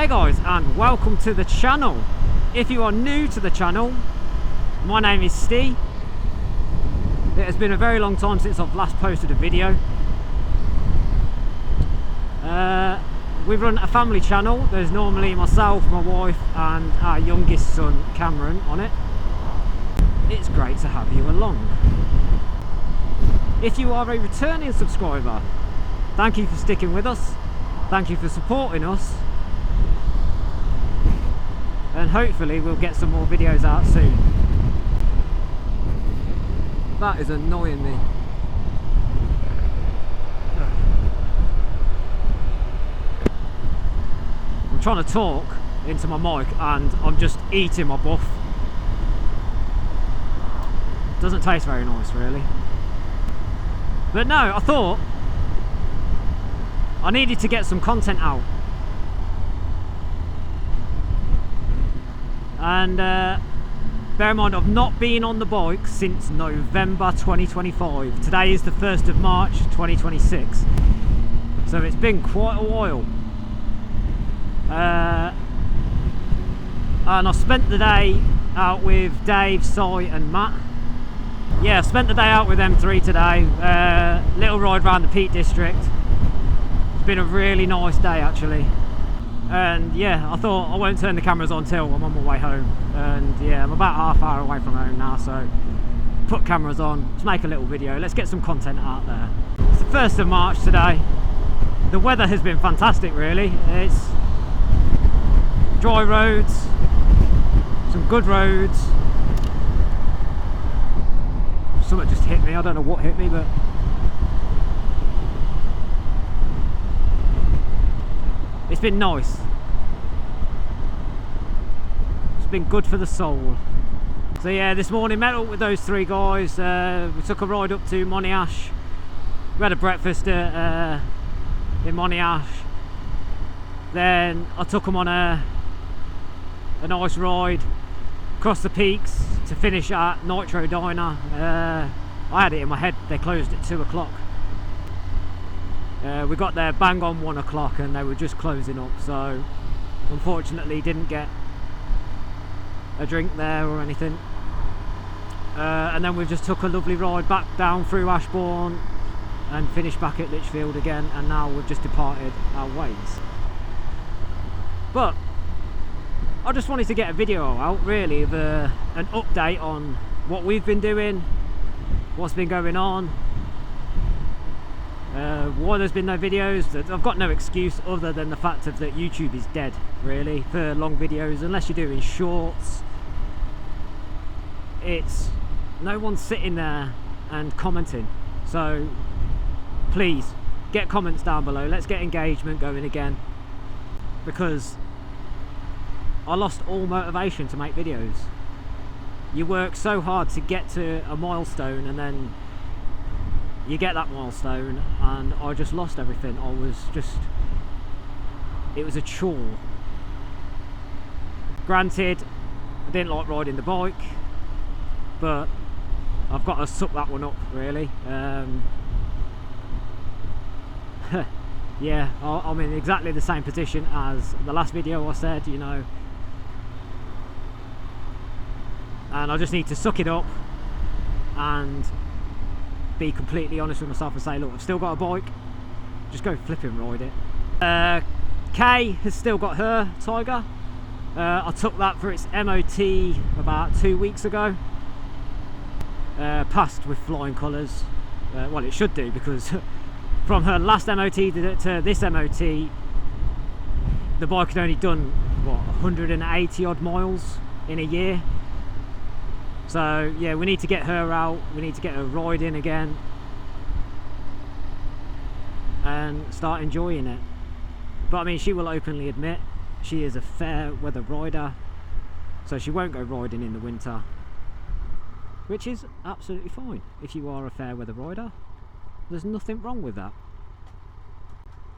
Hey guys, and welcome to the channel. If you are new to the channel, my name is Steve. It has been a very long time since I've last posted a video. We run a family channel. There's normally myself, my wife and our youngest son Cameron on it. It's great to have you along. If you are a returning subscriber, thank you for sticking with us. Thank you for supporting us. And hopefully we'll get some more videos out soon. That is annoying me. I'm trying to talk into my mic and I'm just eating my buff. Doesn't taste very nice really. But no, I thought I needed to get some content out. And bear in mind, I've not been on the bike since November 2025. Today is the 1st of March 2026. So it's been quite a while. And I spent the day out with Dave, Si and Matt. Yeah, I spent the day out with them three today. Little ride around the Peak District. It's been a really nice day actually. And yeah, I thought I won't turn the cameras on till I'm on my way home. And yeah, I'm about half hour away from home now, so put cameras on, let's make a little video, let's get some content out there. It's the 1st of March today. The weather has been fantastic really. It's dry roads, some good roads. Something just hit me, I don't know what hit me, but it's been nice. It's been good for the soul. So yeah, this morning met up with those three guys. We took a ride up to Monash. We had a breakfast in Monash. Then I took them on a nice ride across the peaks to finish at Nitro Diner. I had it in my head they closed at 2 o'clock. We got there bang on 1 o'clock and they were just closing up, so unfortunately didn't get a drink there or anything. And then we just took a lovely ride back down through Ashbourne and finished back at Lichfield again, and now we've just departed our ways. But I just wanted to get a video out really of an update on what we've been doing, what's been going on. Why there's been no videos. I've got no excuse other than the fact of that YouTube is dead really for long videos. Unless you're doing shorts, it's no one's sitting there and commenting. So please get comments down below, let's get engagement going again, because I lost all motivation to make videos. You work so hard to get to a milestone and then you get that milestone, and I just lost everything. It was a chore. Granted, I didn't like riding the bike, but I've got to suck that one up really. Yeah, I'm in exactly the same position as the last video I said, you know, and I just need to suck it up and be completely honest with myself and say, look, I've still got a bike, just go flipping ride it. Kay has still got her Tiger. I took that for its MOT about 2 weeks ago. Passed with flying colours. Well, it should do, because from her last MOT to this MOT, the bike had only done what, 180 odd miles in a year. So yeah, we need to get her out, we need to get her riding again and start enjoying it. But I mean, she will openly admit she is a fair weather rider, so she won't go riding in the winter, which is absolutely fine. If you are a fair weather rider, there's nothing wrong with that.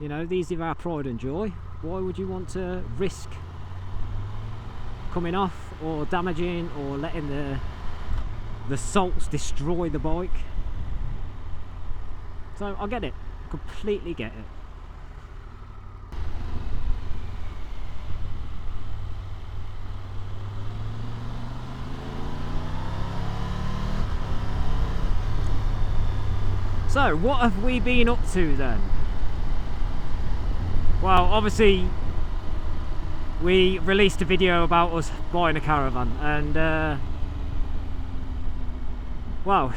You know, these are our pride and joy. Why would you want to risk coming off or damaging or letting the salts destroy the bike? So I get it, completely get it. So, what have we been up to then? Well, obviously, we released a video about us buying a caravan, and well,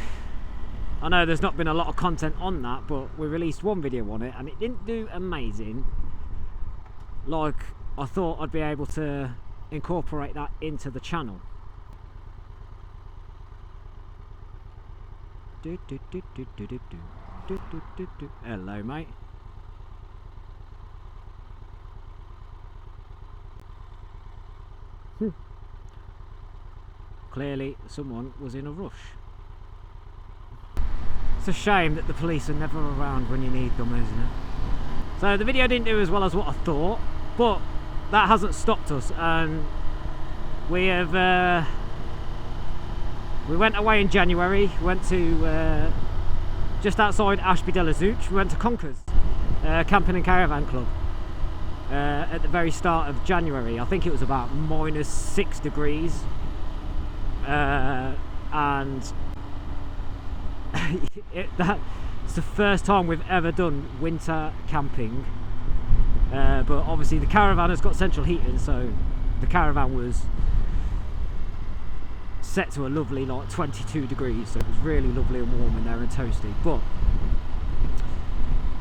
I know there's not been a lot of content on that, but we released one video on it and it didn't do amazing like I thought I'd be able to incorporate that into the channel. Hello, mate. Clearly someone was in a rush. It's a shame that the police are never around when you need them, isn't it? So the video didn't do as well as what I thought, but that hasn't stopped us, and we have we went away in January, went to just outside Ashby de la Zouch. We went to Conkers Camping and Caravan Club at the very start of January. I think it was about -6 degrees, and it's the first time we've ever done winter camping, but obviously the caravan has got central heating, so the caravan was set to a lovely like 22 degrees, so it was really lovely and warm in there and toasty. But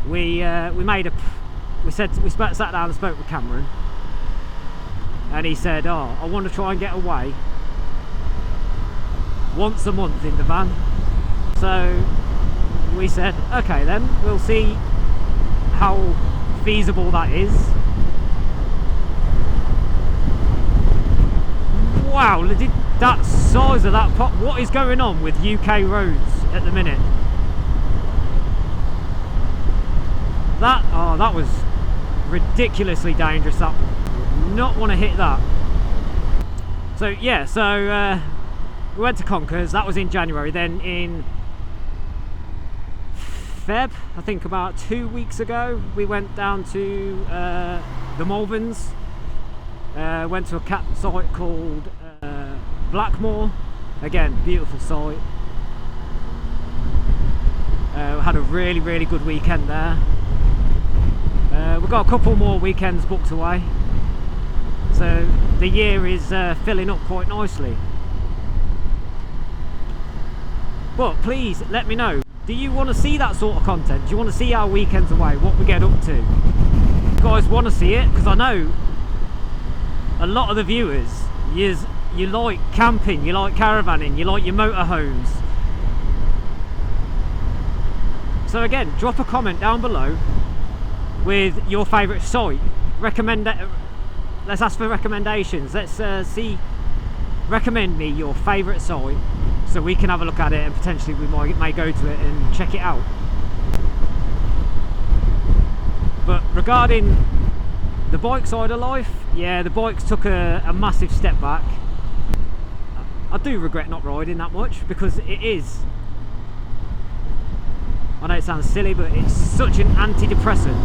we sat down and spoke with Cameron, and he said, oh, I want to try and get away once a month in the van. So we said, okay then, we'll see how feasible that is. Wow, that size of that pot. What is going on with UK roads at the minute? That was ridiculously dangerous. That would not want to hit that. So yeah, we went to Conkers. That was in January. Then in Feb, I think about 2 weeks ago, we went down to the Malverns. Went to a campsite called Blackmore. Again, beautiful site. We had a really good weekend there. We've got a couple more weekends booked away, so the year is filling up quite nicely. But please let me know, do you want to see that sort of content? Do you want to see our weekends away, what we get up to? You guys want to see it? Because I know a lot of the viewers, you like camping, you like caravanning, you like your motorhomes. So again, drop a comment down below with your favourite site. Let's ask for recommendations. Let's recommend me your favourite site so we can have a look at it, and potentially we may go to it and check it out. But regarding the bike side of life, yeah, the bikes took a massive step back. I do regret not riding that much, because it is, I know it sounds silly, but it's such an antidepressant.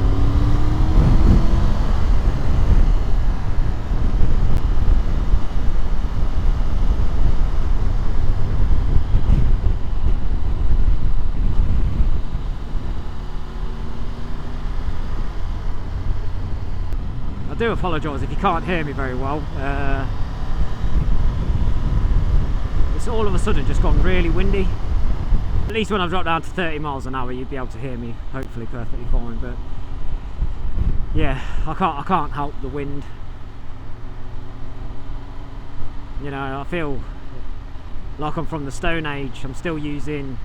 I do apologise if you can't hear me very well. It's all of a sudden just gone really windy. At least when I've dropped down to 30 miles an hour, you'd be able to hear me hopefully perfectly fine. But yeah, I can't help the wind. You know, I feel like I'm from the Stone Age. I'm still using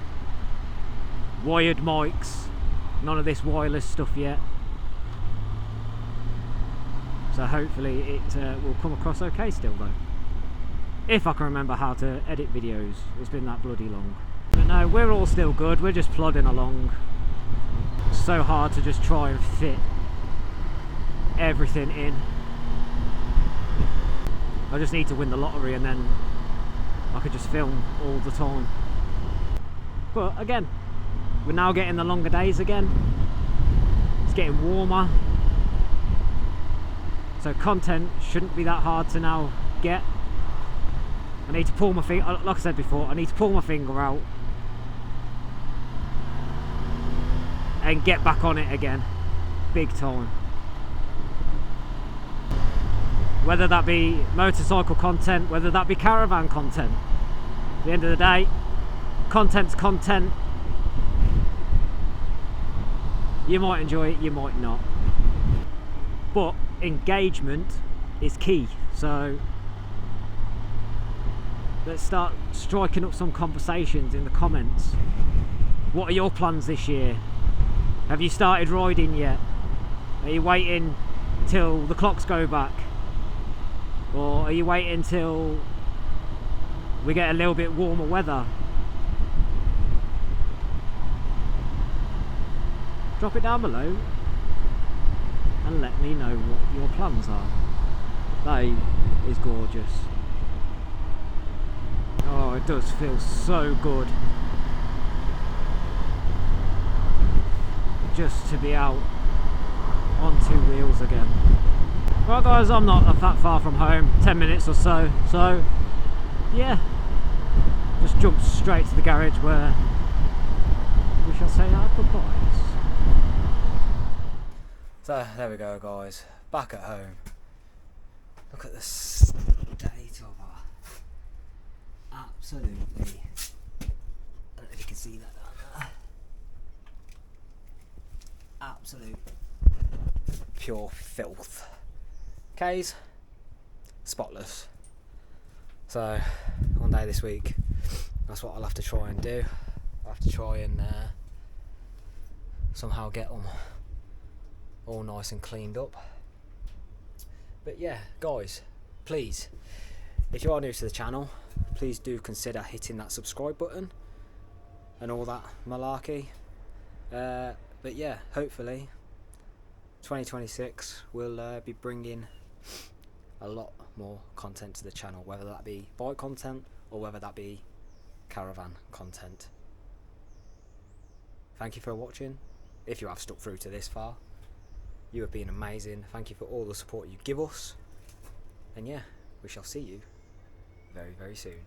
wired mics, none of this wireless stuff yet. So hopefully it will come across okay still though. If I can remember how to edit videos. It's been that bloody long. But no, we're all still good. We're just plodding along. It's so hard to just try and fit everything in. I just need to win the lottery and then I could just film all the time. But again, we're now getting the longer days again. It's getting warmer. So content shouldn't be that hard to now get. I need to pull my finger, like I said before, I need to pull my finger out and get back on it again, big time. Whether that be motorcycle content, whether that be caravan content. At the end of the day, content's content. You might enjoy it, you might not. But engagement is key. So let's start striking up some conversations in the comments. What are your plans this year? Have you started riding yet? Are you waiting till the clocks go back? Or are you waiting till we get a little bit warmer weather? Drop it down below and let me know what your plans are. That is gorgeous. Oh, it does feel so good just to be out on two wheels again. Right guys, I'm not that far from home, 10 minutes or so, so yeah, just jumped straight to the garage where we shall say our goodbyes. So there we go guys, back at home. Look at the state of our, absolutely, I don't know if you can see that down there, absolute pure filth. Keis, spotless. So one day this week, that's what I'll have to try and do. I'll have to try and somehow get them all nice and cleaned up. But yeah guys, please, if you are new to the channel, please do consider hitting that subscribe button and all that malarkey. But yeah, hopefully 2026 will be bringing a lot more content to the channel, whether that be bike content or whether that be caravan content. Thank you for watching. If you have stuck through to this far, you have been amazing. Thank you for all the support you give us, and yeah, we shall see you very, very soon.